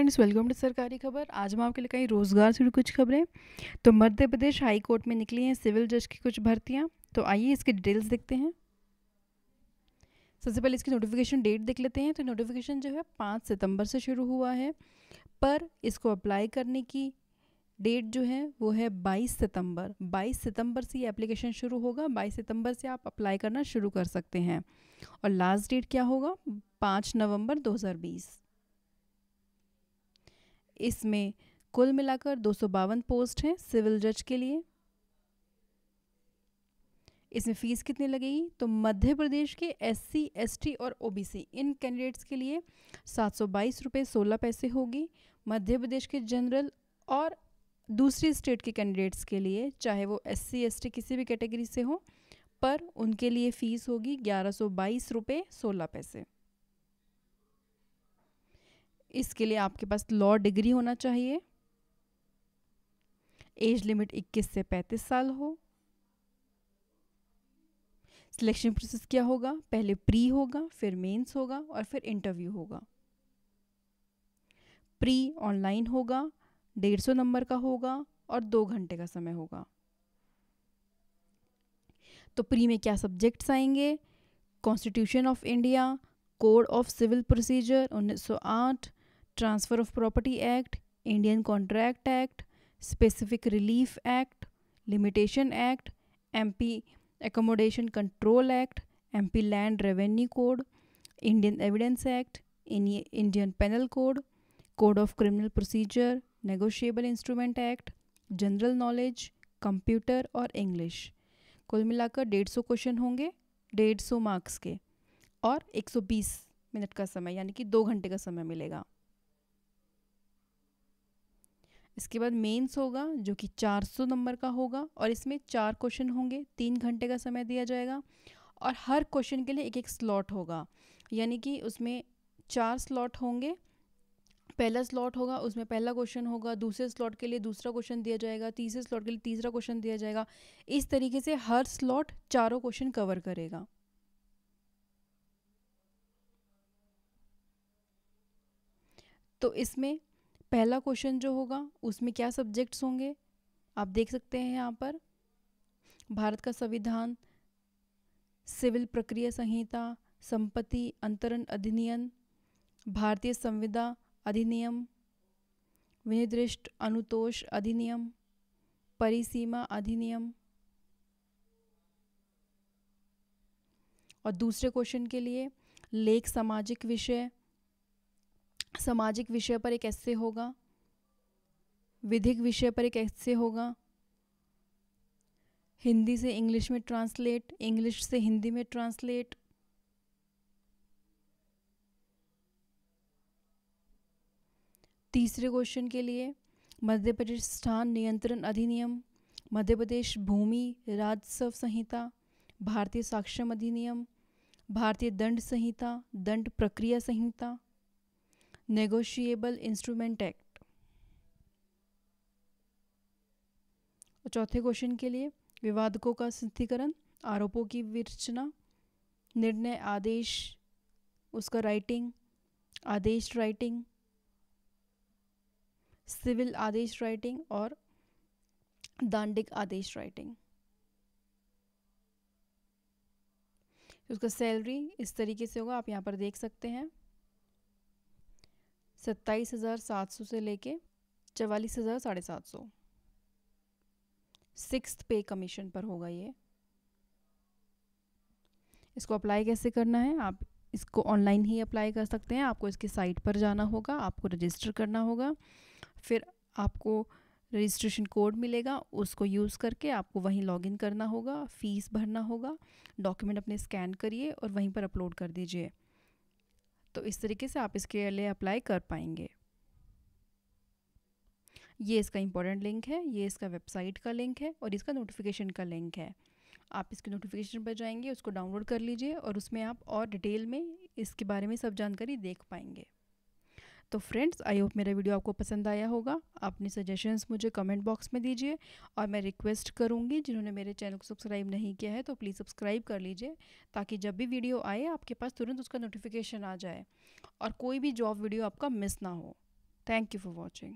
Friends, welcome to सरकारी खबर। आज हम आपके लिए कई रोजगार से जुड़ी कुछ खबरें। तो मध्य प्रदेश हाई कोर्ट में निकली हैं सिविल जज की कुछ भर्तियां। तो आइए इसकी डिटेल्स देखते हैं। सबसे पहले इसकी नोटिफिकेशन डेट देख लेते हैं। तो नोटिफिकेशन जो है 5 सितंबर से शुरू हुआ है, पर इसको अप्लाई करने की डेट जो है वो है 22 सितंबर। 22 सितंबर से ये एप्लीकेशन शुरू होगा। 22 सितंबर से आप अप्लाई करना शुरू कर सकते हैं। और लास्ट डेट क्या होगा? 5 नवंबर 2020। इसमें कुल मिलाकर 252 पोस्ट हैं सिविल जज के लिए। इसमें फ़ीस कितनी लगेगी? तो मध्य प्रदेश के SC ST और OBC इन कैंडिडेट्स के लिए 722 रुपये 16 पैसे होगी। मध्य प्रदेश के जनरल और दूसरी स्टेट के कैंडिडेट्स के लिए, चाहे वो SC ST किसी भी कैटेगरी से हो, पर उनके लिए फ़ीस होगी 1122 रुपये 16 पैसे। इसके लिए आपके पास लॉ डिग्री होना चाहिए। एज लिमिट 21 से 35 साल हो। सिलेक्शन प्रोसेस क्या होगा? पहले प्री होगा, फिर मेंस होगा और फिर इंटरव्यू होगा। प्री ऑनलाइन होगा, 150 नंबर का होगा और 2 घंटे का समय होगा। तो प्री में क्या सब्जेक्ट्स आएंगे? Constitution of India, code of civil procedure 1908, transfer of property act, Indian contract act, specific relief act, limitation act, MP accommodation control act, MP land revenue code, Indian evidence act, Indian penal code, code of criminal procedure, negotiable instrument act, general knowledge, computer और English. कुल मिलाकर 150 question होंगे, 150 marks के, और 120 minute का समय, यानी कि 2 घंटे का समय मिलेगा। इसके बाद मेंस होगा जो कि 400 नंबर का होगा और इसमें 4 क्वेश्चन होंगे, 3 घंटे का समय दिया जाएगा और हर क्वेश्चन के लिए एक एक स्लॉट होगा, यानी कि उसमें 4 स्लॉट होंगे। पहला स्लॉट होगा, उसमें पहला क्वेश्चन होगा, दूसरे स्लॉट के लिए दूसरा क्वेश्चन दिया जाएगा, तीसरे स्लॉट के लिए तीसरा क्वेश्चन दिया जाएगा। इस तरीके से हर स्लॉट चारों क्वेश्चन कवर करेगा। तो इसमें पहला क्वेश्चन जो होगा उसमें क्या सब्जेक्ट्स होंगे आप देख सकते हैं यहाँ पर। भारत का संविधान, सिविल प्रक्रिया संहिता, संपत्ति अंतरण अधिनियम, भारतीय संविदा अधिनियम, विनिर्दिष्ट अनुतोष अधिनियम, परिसीमा अधिनियम। और दूसरे क्वेश्चन के लिए लेख सामाजिक विषय, सामाजिक विषय पर एक ऐसे होगा, विधिक विषय पर एक ऐसे होगा, हिंदी से इंग्लिश में ट्रांसलेट, इंग्लिश से हिंदी में ट्रांसलेट। तीसरे क्वेश्चन के लिए मध्य प्रदेश स्थान नियंत्रण अधिनियम, मध्य प्रदेश भूमि राजस्व संहिता, भारतीय साक्ष्यम अधिनियम, भारतीय दंड संहिता, दंड प्रक्रिया संहिता, नेगोशिएबल इंस्ट्रूमेंट एक्ट। और चौथे क्वेश्चन के लिए विवादकों का सिद्धिकरण, आरोपों की विरचना, निर्णय आदेश उसका राइटिंग, आदेश राइटिंग, सिविल आदेश राइटिंग और दांडिक आदेश राइटिंग। उसका सैलरी इस तरीके से होगा, आप यहाँ पर देख सकते हैं, 27,700 से लेके 44,750। 6th पे कमीशन पर होगा ये। इसको अप्लाई कैसे करना है? आप इसको ऑनलाइन ही अप्लाई कर सकते हैं। आपको इसकी साइट पर जाना होगा, आपको रजिस्टर करना होगा, फिर आपको रजिस्ट्रेशन कोड मिलेगा, उसको यूज़ करके आपको वहीं लॉगिन करना होगा, फ़ीस भरना होगा, डॉक्यूमेंट अपने स्कैन करिए और वहीं पर अपलोड कर दीजिए। तो इस तरीके से आप इसके लिए अप्लाई कर पाएंगे। ये इसका इम्पोर्टेंट लिंक है, ये इसका वेबसाइट का लिंक है और इसका नोटिफिकेशन का लिंक है। आप इसके नोटिफिकेशन पर जाएंगे, उसको डाउनलोड कर लीजिए और उसमें आप और डिटेल में इसके बारे में सब जानकारी देख पाएंगे। तो फ्रेंड्स, आई होप मेरा वीडियो आपको पसंद आया होगा। अपनी सजेशंस मुझे कमेंट बॉक्स में दीजिए और मैं रिक्वेस्ट करूँगी जिन्होंने मेरे चैनल को सब्सक्राइब नहीं किया है तो प्लीज़ सब्सक्राइब कर लीजिए, ताकि जब भी वीडियो आए आपके पास तुरंत उसका नोटिफिकेशन आ जाए और कोई भी जॉब वीडियो आपका मिस ना हो। Thank you for watching.